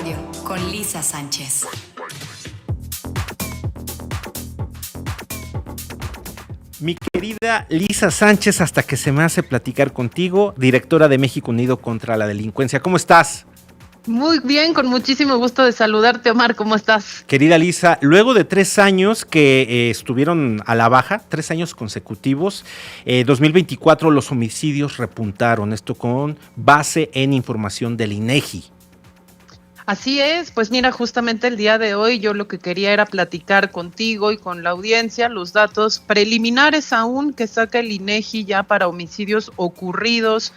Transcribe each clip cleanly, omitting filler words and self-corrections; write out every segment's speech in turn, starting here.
episodio con Lisa Sánchez. Mi querida Lisa Sánchez, hasta que se me hace platicar contigo, directora de México Unido contra la Delincuencia. ¿Cómo estás? Muy bien, con muchísimo gusto de saludarte, Omar. ¿Cómo estás? Querida Lisa, luego de 3 años que estuvieron a la baja, 3 años consecutivos, 2024 los homicidios repuntaron, esto con base en información del INEGI. Así es, pues mira, justamente el día de hoy yo lo que quería era platicar contigo y con la audiencia los datos preliminares aún que saca el INEGI ya para homicidios ocurridos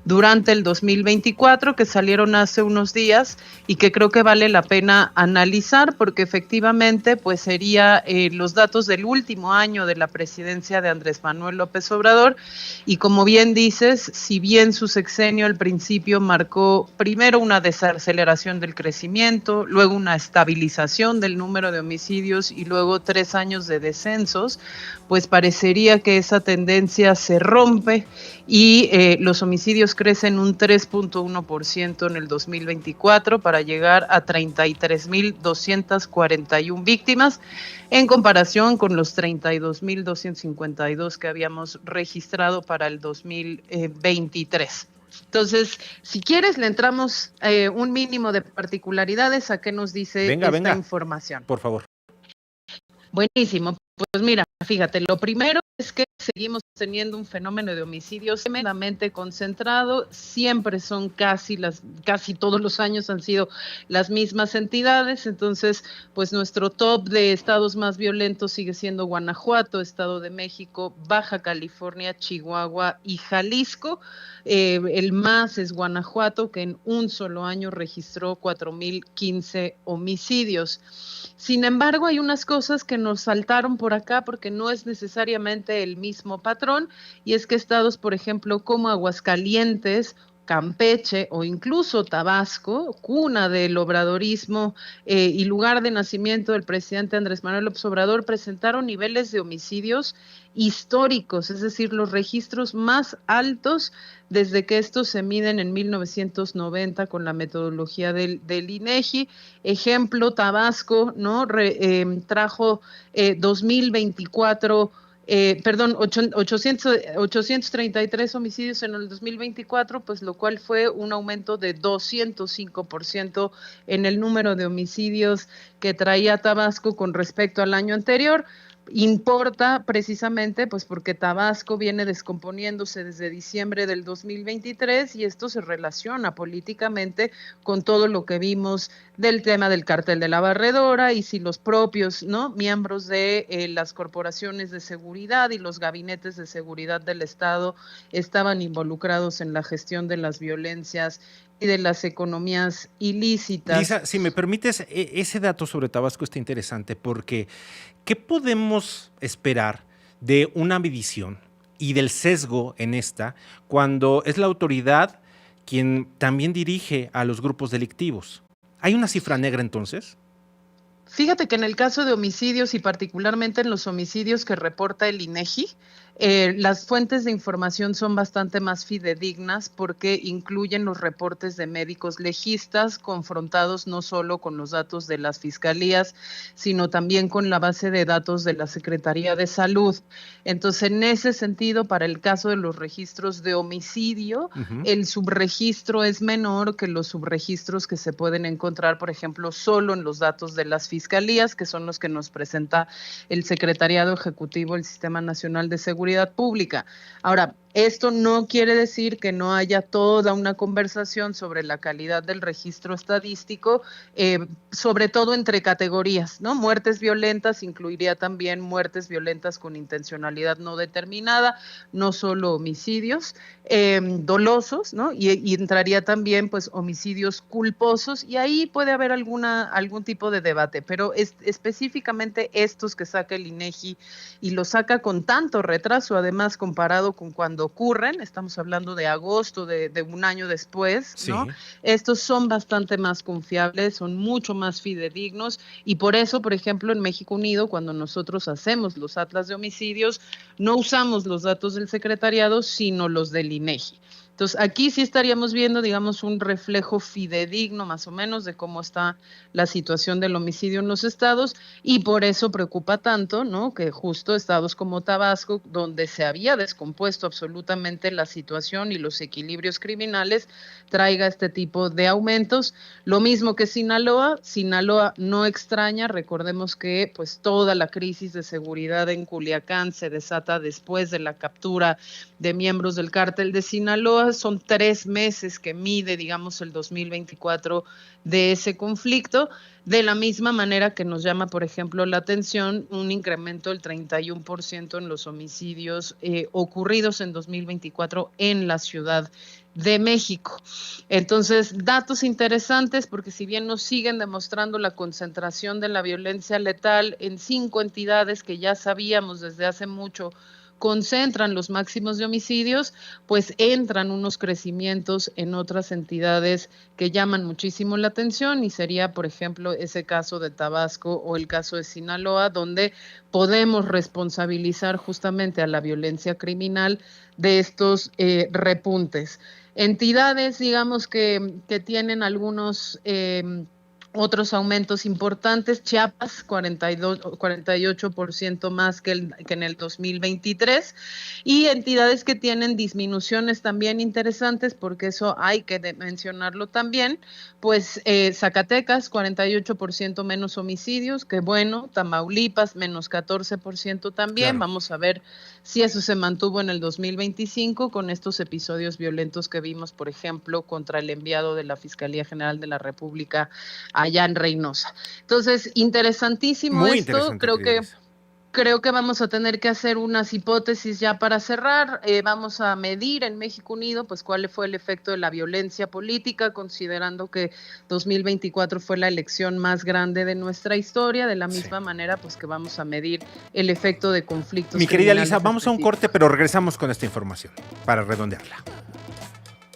durante el 2024, que salieron hace unos días y que creo que vale la pena analizar porque efectivamente pues sería los datos del último año de la presidencia de Andrés Manuel López Obrador y como bien dices, si bien su sexenio al principio marcó primero una desaceleración del crecimiento, luego una estabilización del número de homicidios y luego 3 años de descensos, pues parecería que esa tendencia se rompe y los homicidios crecen un 3.1% en el 2024 para llegar a 33,241 víctimas en comparación con los 32,252 que habíamos registrado para el 2023. Entonces, si quieres, le entramos un mínimo de particularidades a qué nos dice esta información. Por favor. Buenísimo. Pues mira, fíjate, lo primero es que seguimos teniendo un fenómeno de homicidios tremendamente concentrado, siempre son casi todos los años han sido las mismas entidades, entonces pues nuestro top de estados más violentos sigue siendo Guanajuato, Estado de México, Baja California, Chihuahua y Jalisco. El más es Guanajuato, que en un solo año registró 4,015 homicidios. Sin embargo, hay unas cosas que nos saltaron por acá porque no es necesariamente el mismo patrón, y es que estados, por ejemplo, como Aguascalientes, Campeche o incluso Tabasco, cuna del obradorismo y lugar de nacimiento del presidente Andrés Manuel López Obrador, presentaron niveles de homicidios históricos, es decir, los registros más altos desde que estos se miden en 1990 con la metodología del INEGI. Ejemplo, Tabasco, ¿no? Trajo 2024 833 homicidios en el 2024, pues lo cual fue un aumento de 205% en el número de homicidios que traía Tabasco con respecto al año anterior. Importa precisamente pues porque Tabasco viene descomponiéndose desde diciembre del 2023 y esto se relaciona políticamente con todo lo que vimos del tema del cártel de la Barredora y si los propios miembros de las corporaciones de seguridad y los gabinetes de seguridad del Estado estaban involucrados en la gestión de las violencias y de las economías ilícitas. Lisa, si me permites, ese dato sobre Tabasco está interesante porque ¿qué podemos esperar de una medición y del sesgo en esta cuando es la autoridad quien también dirige a los grupos delictivos? ¿Hay una cifra negra entonces? Fíjate que en el caso de homicidios y particularmente en los homicidios que reporta el INEGI, las fuentes de información son bastante más fidedignas porque incluyen los reportes de médicos legistas confrontados no solo con los datos de las fiscalías, sino también con la base de datos de la Secretaría de Salud. Entonces, en ese sentido, para el caso de los registros de homicidio, el subregistro es menor que los subregistros que se pueden encontrar, por ejemplo, solo en los datos de las fiscalías, que son los que nos presenta el Secretariado Ejecutivo del Sistema Nacional de Seguridad Pública. Ahora, esto no quiere decir que no haya toda una conversación sobre la calidad del registro estadístico, sobre todo entre categorías, ¿no? Muertes violentas incluiría también muertes violentas con intencionalidad no determinada, no solo homicidios dolosos, ¿no? Y entraría también, pues, homicidios culposos, y ahí puede haber algún tipo de debate, pero específicamente estos que saca el INEGI y lo saca con tanto retraso, además comparado con cuando ocurren, estamos hablando de agosto de un año después, ¿no? Sí. Estos son bastante más confiables, son mucho más fidedignos y por eso, por ejemplo, en México Unido, cuando nosotros hacemos los atlas de homicidios, no usamos los datos del secretariado, sino los del INEGI. Entonces, aquí sí estaríamos viendo, digamos, un reflejo fidedigno más o menos de cómo está la situación del homicidio en los estados y por eso preocupa tanto, ¿no? Que justo estados como Tabasco, donde se había descompuesto absolutamente la situación y los equilibrios criminales, traiga este tipo de aumentos. Lo mismo que Sinaloa. Sinaloa no extraña, recordemos que pues toda la crisis de seguridad en Culiacán se desata después de la captura de miembros del cártel de Sinaloa. Son 3 meses que mide, digamos, el 2024 de ese conflicto, de la misma manera que nos llama, por ejemplo, la atención un incremento del 31% en los homicidios ocurridos en 2024 en la Ciudad de México. Entonces, datos interesantes porque si bien nos siguen demostrando la concentración de la violencia letal en 5 entidades que ya sabíamos desde hace mucho concentran los máximos de homicidios, pues entran unos crecimientos en otras entidades que llaman muchísimo la atención y sería, por ejemplo, ese caso de Tabasco o el caso de Sinaloa, donde podemos responsabilizar justamente a la violencia criminal de estos repuntes. Entidades, digamos, que tienen algunos otros aumentos importantes, Chiapas 48% más que en el 2023 y entidades que tienen disminuciones también interesantes porque eso hay que mencionarlo también, pues Zacatecas 48% menos homicidios, que bueno, Tamaulipas menos 14% también, claro. Vamos a ver si eso se mantuvo en el 2025 con estos episodios violentos que vimos, por ejemplo, contra el enviado de la Fiscalía General de la República allá en Reynosa. Entonces, interesantísimo. Muy esto, interesante, creo que vamos a tener que hacer unas hipótesis ya para cerrar. Vamos a medir en México Unido, pues, cuál fue el efecto de la violencia política, considerando que 2024 fue la elección más grande de nuestra historia. De la misma manera, pues, que vamos a medir el efecto de conflictos. Mi querida Lisa, vamos a un corte, pero regresamos con esta información para redondearla.